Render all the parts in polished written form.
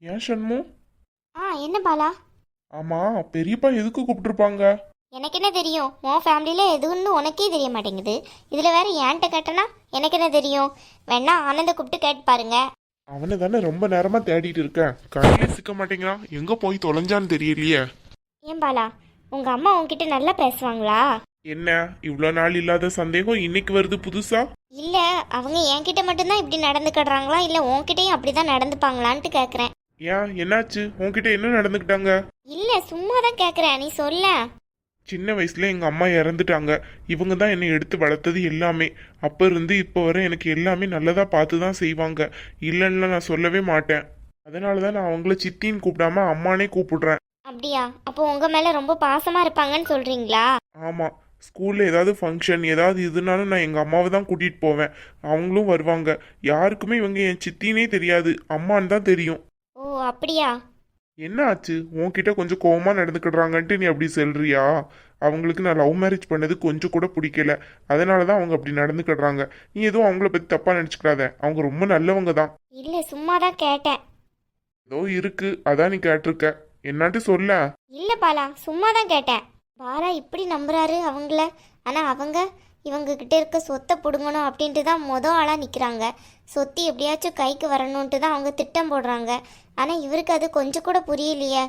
ஏன் ஷண்மு? என்ன பாலா? ஆமா, பெரியப்பா எதுக்கு கூப்பிட்டுருப்பாங்க? எனக்கு என்ன தெரியும்? உன் ஃபேமிலியில எதுன்னு உனக்கே தெரிய மாட்டேங்குது. இதுல வேற ஏன்ட்ட கேட்டனா எனக்கு என்ன தெரியும்? வேணா ஆனந்த கூப்பிட்டு கேட்டு பாருங்க. அவனை தானே ரொம்ப நேரமா தேடிட்டு இருக்கேன். கடையிலே சிக்க மாட்டேங்கிறான். எங்க போய் தொலைஞ்சான்னு தெரியலையே. ஏன் பாலா, உங்க அம்மா உன்கிட்ட நல்லா பேசுவாங்களா? என்ன, இவ்வளோ நாள் இல்லாத சந்தேகம் இன்னைக்கு வருது புதுசா? இல்ல, அவங்க என்கிட்ட மட்டும்தான் இப்படி நடந்துக்கிடுறாங்களா இல்ல உன்கிட்டயும் அப்படிதான் நடந்துப்பாங்களான்ட்டு கேக்குறேன். ஏன், என்னாச்சு? உன்கிட்ட என்ன நடந்துக்கிட்டாங்க? இல்ல, சும்மா தான் கேக்குறேன், நீ சொல்ல. சின்ன வயசுல எங்க அம்மா இறந்துட்டாங்க. இவங்க தான் என்னை எடுத்து வளர்த்தது எல்லாமே. அப்ப இருந்து இப்போ வரை எனக்கு எல்லாமே நல்லதா பார்த்து தான் செய்வாங்க. இல்லைன்னா நான் சொல்லவே மாட்டேன். அதனால தான் நான் அவங்கள சித்தின்னு கூப்பிடாம அம்மானே கூப்பிடுறேன். அப்படியா? அப்போ உங்க மேல ரொம்ப பாசமா இருப்பாங்கன்னு சொல்றீங்களா? ஆமா, ஸ்கூல்ல ஏதாவது ஃபங்க்ஷன் ஏதாவது இதுனாலும் நான் எங்க அம்மாவை தான் கூட்டிட்டு போவேன். அவங்களும் வருவாங்க. யாருக்குமே இவங்க என் சித்தினே தெரியாது, அம்மான்னு தான் தெரியும். ஓ அப்படியா? என்ன ஆச்சு? உன்கிட்ட கொஞ்சம் கோவமா நடந்துக்கிடுறாங்கன்ட்டு நீ அப்படி சொல்றியா? அவங்களுக்கு நான் லவ் மேரேஜ் பண்ணது கொஞ்சம் கூட பிடிக்கல. அதனால தான் அவங்க அப்படி நடந்துக்கிடுறாங்க. நீ எதுவும் அவங்கள பத்தி தப்பா நினைச்சுக்கிறாத. அவங்க ரொம்ப நல்லவங்க தான். இல்ல, சும்மா தான் கேட்டேன். ஏதோ இருக்கு, அதான் நீ கேட்டிருக்க. என்னாட்டு சொல்ல. இல்ல பாலா, சும்மா தான் கேட்டேன். பாலா இப்படி நம்புறாரு அவங்கள. ஆனா அவங்க இவங்க கிட்ட இருக்க சொத்தை பிடுங்கணும் அப்படின்ட்டு தான் ஆளா நிக்கிறாங்க. சொத்து எப்படியாச்சும் கைக்கு வரணும்ட்டு தான் அவங்க திட்டம் போடுறாங்க. ஆனா இவருக்கு அது கொஞ்சம் கூட புரியலையே.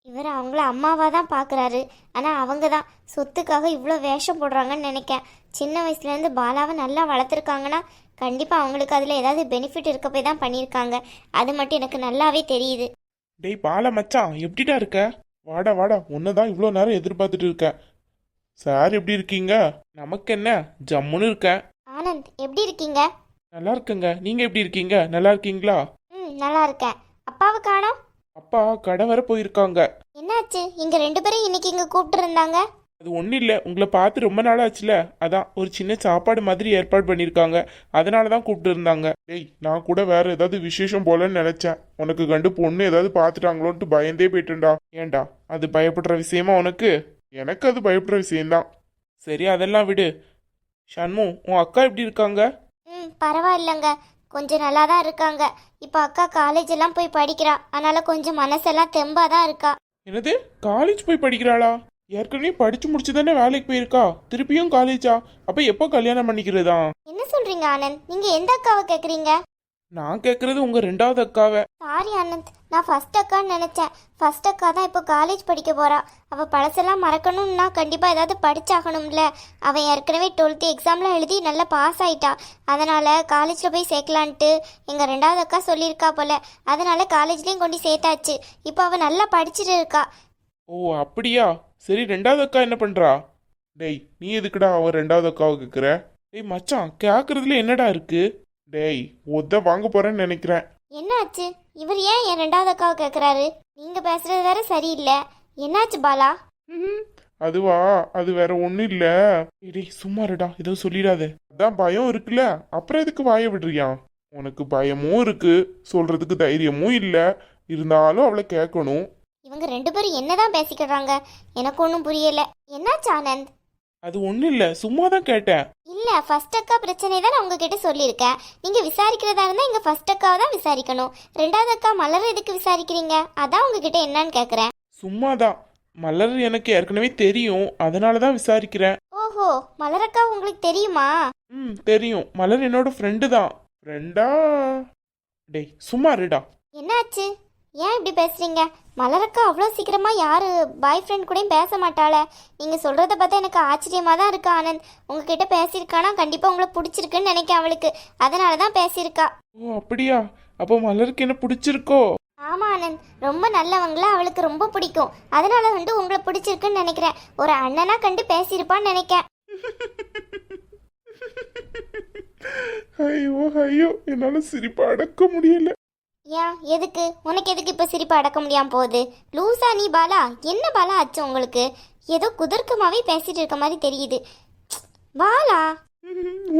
இவர் அவங்கள அம்மாவா தான் பாக்குறாரு. ஆனா அவங்க தான் சொத்துக்காக இவ்வளோ வேஷம் போடுறாங்கன்னு நினைக்கேன். சின்ன வயசுல இருந்து பாலாவை நல்லா வளர்த்துருக்காங்கன்னா கண்டிப்பா அவங்களுக்கு அதுல ஏதாவது பெனிஃபிட் இருக்க போய் தான் பண்ணியிருக்காங்க. அது மட்டும் எனக்கு நல்லாவே தெரியுது. டேய் பால மச்சான், எப்படிடா இருக்க? வாடா வாடா, உன்னதான் இவ்வளோ நேரம் எதிர்பார்த்துட்டு இருக்கேன். சார் எப்படி இருக்கீங்க? நமக்கு என்ன, ஜம்முன்னு இருக்கேன். ஆனந்த் எப்படி இருக்கீங்க? நல்லா இருக்குங்க. நீங்க எப்படி இருக்கீங்க? நல்லா இருக்கீங்களா? நல்லா இருக்கேன். அப்பாவை காணோம்? அப்பா கடை வர போயிருக்காங்க. என்னாச்சு? இங்க ரெண்டு பேரும் இன்னைக்கு இங்க கூப்பிட்டு இருந்தாங்க. அது ஒன்றும் இல்லை, உங்களை பார்த்து ரொம்ப நாள் ஆச்சுல, அதான் ஒரு சின்ன சாப்பாடு மாதிரி ஏற்பாடு பண்ணியிருக்காங்க. அதனால தான் கூப்பிட்டு இருந்தாங்க. டேய், நான் கூட வேற ஏதாவது விசேஷம் போலன்னு நினைச்சேன். உனக்கு கண்டு பொண்ணு ஏதாவது பார்த்துட்டாங்களோன்ட்டு பயந்தே போயிட்டுண்டா. ஏன்டா, அது பயப்படுற விஷயமா உனக்கு? எனக்கு அது பயப்படுற விஷயம்தான். சரி, அதெல்லாம் விடு. ஷண்மு, உன் அக்கா எப்படி இருக்காங்க? பரவாயில்லைங்க, கொஞ்சம் நல்லா தான் இருக்காங்க. இப்போ அக்கா காலேஜ் எல்லாம் போய் படிக்கிறா, அதனால கொஞ்சம் மனசெல்லாம் தெம்பா தான் இருக்கா. என்னது, காலேஜ் போய் படிக்கிறாளா? ஏற்கனவே படிச்சு முடிச்சு தானே வேலைக்கு போயிருக்கா, திருப்பியும் காலேஜா? அப்ப எப்போ கல்யாணம் பண்ணிக்கிறதா? என்ன சொல்றீங்க ஆனந்த்? நீங்க எந்த அக்காவை கேக்குறீங்க? நான் கேக்குறது உங்க ரெண்டாவது அக்காவை. சாரி ஆனந்த், நான் ஃபர்ஸ்ட் அக்கான்னு நினைச்சேன். ஃபர்ஸ்ட் அக்கா தான் இப்போ காலேஜ் படிக்க போறா. அவ பழசெல்லாம் மறக்கணும்னா கண்டிப்பா ஏதாவது படிச்சாகணும்ல. அவ ஏற்கனவே 12th எக்ஸாம்ல எழுதி நல்லா பாஸ் ஆயிட்டா. அதனால காலேஜ்ல போய் சேர்க்கலான்ட்டு எங்க ரெண்டாவது அக்கா சொல்லியிருக்கா போல. அதனால காலேஜ்லயும் கொண்டு சேர்த்தாச்சு. இப்போ அவ நல்லா படிச்சுட்டு இருக்கா. ஓ அப்படியா? சரி, ரெண்டாவது அக்கா என்ன பண்றா? டேய், நீ எதுக்குடா அவ ரெண்டாவது அக்காவை கேக்குற? டேய் மச்சான், கேக்குறதுல என்னடா இருக்கு? டேய், ஒத்த வாங்க போறேன்னு நினைக்கிறேன். என்னாச்சு? இவர் ஏன் என் ரெண்டாவது அக்காவை கேக்குறாரு? நீங்க பேசுறது வேற சரியில்லை. என்னாச்சு பாலா? அதுவா, அது வேற ஒண்ணும் இல்ல. டேய் சும்மா இருடா, ஏதோ சொல்லிடாத. அதான் பயம் இருக்குல்ல, அப்புறம் எதுக்கு வாய விடுறியா? உனக்கு பயமும் இருக்கு, சொல்றதுக்கு தைரியமும் இல்ல. இருந்தாலும் அவளை கேட்கணும். இவங்க ரெண்டு பேரும் என்னதான் பேசிக்கிறாங்க? எனக்கு ஒன்றும் புரியல. என்னாச்சு ஆனந்த்? அது ஒண்ணும் இல்ல, சும்மா தான் கேட்டேன். இல்ல, ஃபர்ஸ்ட் அக்கா பிரச்சனை தான் நான் உங்ககிட்ட சொல்லியிருக்கேன். நீங்க விசாரிக்கிறதா இருந்தா எங்க ஃபர்ஸ்ட் அக்காவை தான் விசாரிக்கணும். ரெண்டாவது அக்கா மலர் எதுக்கு விசாரிக்கிறீங்க? அதான் உங்ககிட்ட என்னன்னு கேக்குறேன். சும்மாதான். மலர் எனக்கு ஏற்கனவே தெரியும், அதனாலதான் விசாரிக்கிறேன். ஓஹோ, மலர் அக்கா உங்களுக்கு தெரியுமா? தெரியும். மலர் என்னோட ஃப்ரெண்டு தான். ஃப்ரெண்டா? டேய் சும்மா இருடா. என்னாச்சு? ஏன் இப்படி பேசுறீங்க? மலரக்கா அவ்வளோ சீக்கிரமா யாரு பாய் ஃப்ரெண்ட் கூடயும் பேச மாட்டாளே. நீங்க சொல்றத பார்த்தா எனக்கு ஆச்சரியமா தான் இருக்கு ஆனந்த். உங்ககிட்ட பேசியிருக்கானா கண்டிப்பா உங்களை பிடிச்சிருக்குன்னு நினைக்க அவளுக்கு. அதனால தான் பேசியிருக்கா. ஓ அப்படியா? அப்போ மலருக்கு என்ன பிடிச்சிருக்கோ? ஆமா ஆனந்த், ரொம்ப நல்லவங்களா அவளுக்கு ரொம்ப பிடிக்கும். அதனால வந்து உங்களை பிடிச்சிருக்குன்னு நினைக்கிறேன். ஒரு அண்ணனா கண்டு பேசியிருப்பான்னு நினைக்கேன். ஐயோ ஐயோ, என்னால சிரிப்பா அடக்க முடியல. ஏன், எதுக்கு? உனக்கு எதுக்கு இப்ப சிரிப்பு அடக்க முடியாம போகுது? லூசா நீ பாலா? என்ன பாலா ஆச்சு உங்களுக்கு? ஏதோ குதர்க்கமாவே பேசிட்டு இருக்க மாதிரி தெரியுது. பாலா,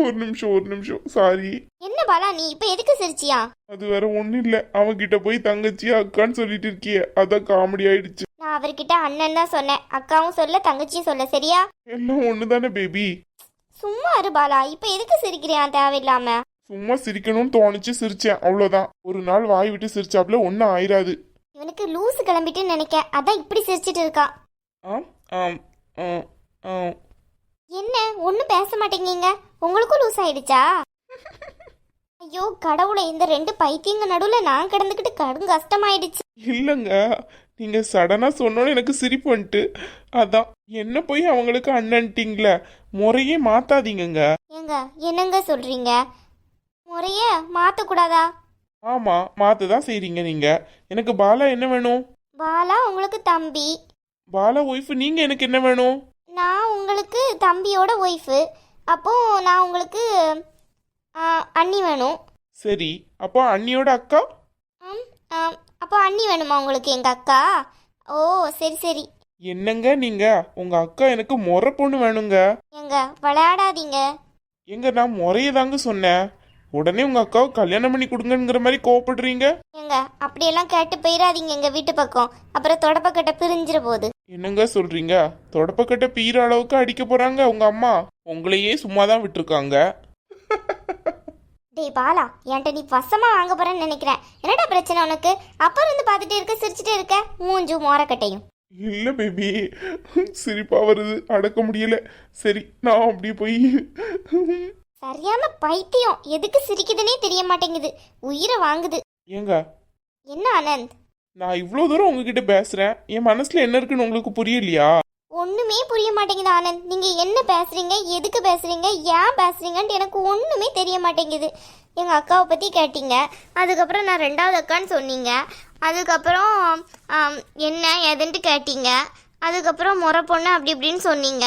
ஒரு நிமிஷம், சாரி. என்ன பாலா நீ இப்ப எதுக்கு சிரிச்சியா? அது வேற ஒண்ணும் இல்ல, அவகிட்ட போய் தங்கச்சி அக்கான்னு சொல்லிட்டு இருக்கியே, அதான் காமெடி ஆயிடுச்சு. நான் அவர்கிட்ட அண்ணன் தான் சொன்னேன், அக்காவும் சொல்ல தங்கச்சியும் சொல்ல, சரியா? எல்லாம் ஒண்ணுதானே பேபி. சும்மா இரு பாலா, இப்ப எதுக்கு சிரிக்கிறியா தேவையில்லாம? சும்மா சிரிக்கணும்னு தோணுச்சு சிரிச்சேன், அவ்வளோதான். ஒரு நாள் வாய் விட்டு சிரிச்சாப்புல ஒன்றும் ஆயிராது. இவனுக்கு லூசு கிளம்பிட்டுன்னு நினைக்க, அதான் இப்படி சிரிச்சிட்டு இருக்கான். ஆம் ஆம் ஆம் ஆம். என்ன ஒன்றும் பேச மாட்டேங்கீங்க? உங்களுக்கும் லூஸ் ஆயிடுச்சா? ஐயோ கடவுளை, இந்த ரெண்டு பைத்தியங்க நடுவில் நான் கிடந்துக்கிட்டு கடும் கஷ்டமாயிடுச்சு. இல்லைங்க, நீங்க சடனா சொன்னோன்னு எனக்கு சிரிப்பு வந்துட்டு, அதான். என்ன போய் அவங்களுக்கு அண்ணன்ட்டிங்களே, முறையே மாத்தாதீங்கங்க. ஏங்க என்னங்க சொல்றீங்க? முறைய மாற்றக்கூடாதா? ஆமா, மாத்ததான் செய்றீங்க நீங்க. எனக்கு பாலா என்ன வேணும்? பாலா உங்களுக்கு தம்பி, பாலா ஒய்ஃப், நீங்க எனக்கு என்ன வேணும்? நான் உங்களுக்கு தம்பியோட ஒய்ஃபு. அப்போ நான் உங்களுக்கு அண்ணி வேணும். சரி, அப்போ அண்ணியோட அக்கா? ம், அப்போ அண்ணி வேணுமா உங்களுக்கு, எங்கள் அக்கா? ஓ சரி சரி. என்னங்க நீங்க, உங்க அக்கா எனக்கு முறை பொண்ணு வேணுங்க. ஏங்க விளையாடாதீங்க. எங்க நான் முறைய தாங்க சொன்னேன், உடனே உங்க அக்காவை கல்யாணம் பண்ணி கொடுங்கங்கிற மாதிரி கோவப்படுறீங்க. ஏங்க அப்படியெல்லாம் கேட்டு போயிடாதீங்க எங்கள் வீட்டு பக்கம், அப்புறம் தொடப்பக்கட்டை பிரிஞ்சிட போகுது. என்னங்க சொல்றீங்க? தொடப்பக்கட்ட பீற அளவுக்கு அடிக்க போறாங்க உங்க அம்மா. உங்களையே சும்மா தான் விட்டுருக்காங்க. டேய் பாலா, என்கிட்ட நீ வசமாக வாங்க போறேன்னு நினைக்கிறேன். என்னடா பிரச்சனை உனக்கு? அப்புறம் இருந்து பார்த்துட்டே இருக்க, சிரிச்சுட்டே இருக்க, மூஞ்சு மோரக்கட்டையும். இல்ல பேபி, சிரிப்பா வருது, அடக்க முடியல. சரி, நான் அப்படியே போய். சரியான பைத்தியம், எதுக்கு சிரிக்குதுன்னே தெரிய மாட்டேங்குது, உயிரை வாங்குது. ஏங்க, என்ன ஆனந்த்? நான் இவ்வளோ தூரம் உங்ககிட்ட பேசுறேன், என் மனசுல என்ன இருக்குன்னு உங்களுக்கு புரியலையா? ஒண்ணுமே புரிய மாட்டேங்குது ஆனந்த். நீங்க என்ன பேசுறீங்க, எதுக்கு பேசுறீங்க, ஏன் பேசுறீங்கன்ட்டு எனக்கு ஒண்ணுமே தெரிய மாட்டேங்குது. எங்க அக்காவை பத்தி கேட்டீங்க, அதுக்கப்புறம் நான் ரெண்டாவது அக்கான்னு சொன்னீங்க, அதுக்கப்புறம் என்ன எதுன்ட்டு கேட்டீங்க, அதுக்கப்புறம் முறை பொண்ணு அப்படி இப்படின்னு சொன்னீங்க.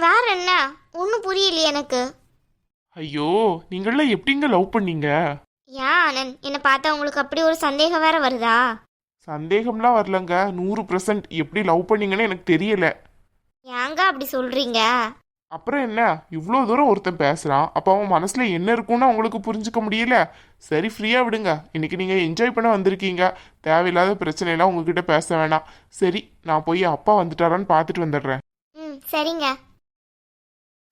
வேற என்ன? ஒன்றும் புரியலையே எனக்கு. ஐயோ, நீங்களாம் எப்படிங்க லவ் பண்ணீங்க? ஏன் ஆனந்த், என்னை பார்த்தா உங்களுக்கு அப்படி ஒரு சந்தேகம் வேற வருதா? சந்தேகம்லாம் வரலங்க, 100% எப்படி லவ் பண்ணீங்கன்னு எனக்கு தெரியல. ஏங்க அப்படி சொல்றீங்க? அப்புறம் என்ன, இவ்வளோ தூரம் ஒருத்தன் பேசுறான், அப்போ அவன் மனசுல என்ன இருக்குன்னு அவங்களுக்கு புரிஞ்சுக்க முடியல. சரி, ஃப்ரீயா விடுங்க. இன்னைக்கு நீங்க என்ஜாய் பண்ண வந்திருக்கீங்க, தேவையில்லாத பிரச்சனையெல்லாம் உங்ககிட்ட பேச வேணாம். சரி, நான் போய் அப்பா வந்துட்டாரான்னு பார்த்துட்டு வந்துடுறேன். ம் சரிங்க.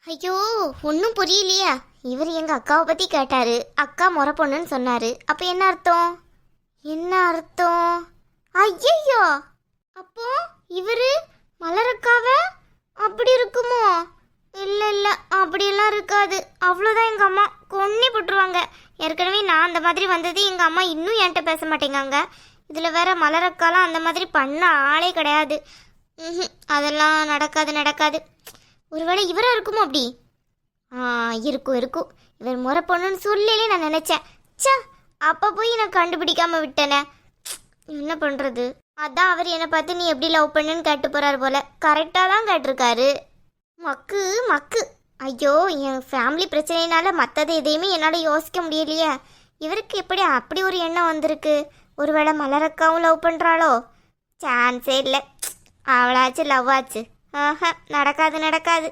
ஐயோ ஒன்றும் புரியலையா? இவர் எங்கள் அக்காவை பற்றி கேட்டாரு, அக்கா முறை பொண்ணுன்னு சொன்னார். அப்போ என்ன அர்த்தம்? என்ன அர்த்தம்? ஐயையோ, அப்போ இவர் மலரக்காவை அப்படி இருக்குமோ? இல்லை இல்லை, அப்படியெல்லாம் இருக்காது. அவ்வளோதான், எங்கள் அம்மா கொன்னே போட்டுருவாங்க. ஏற்கனவே நான் அந்த மாதிரி வந்தது எங்கள் அம்மா இன்னும் என்கிட்ட பேச மாட்டேங்காங்க. இதில் வேற மலரக்காலாம் அந்த மாதிரி பண்ண ஆளே கிடையாது. அதெல்லாம் நடக்காது நடக்காது. ஒருவேளை இவராக இருக்குமோ அப்படி? இருக்கும் இருக்கும். இவர் முறை பொண்ணுன்னு சொல்லலே நான் நினச்சேன். சே, அப்போ போய் நான் கண்டுபிடிக்காம விட்டேனே. என்ன பண்ணுறது? அதான் அவர் என்னை பார்த்து நீ எப்படி லவ் பண்ணுன்னு கேட்டு போகிறாரு போல. கரெக்டாக தான் கேட்டிருக்காரு. மக்கு மக்கு. ஐயோ, என் ஃபேமிலி பிரச்சனையினால மற்றது எதையுமே என்னால் யோசிக்க முடியலையே. இவருக்கு எப்படி அப்படி ஒரு எண்ணம் வந்திருக்கு? ஒருவேளை மலரக்காவும் லவ் பண்ணுறாளோ? சான்ஸே இல்லை. அவளாச்சு லவ் ஆச்சு. ஆஹா, நடக்காது நடக்காது.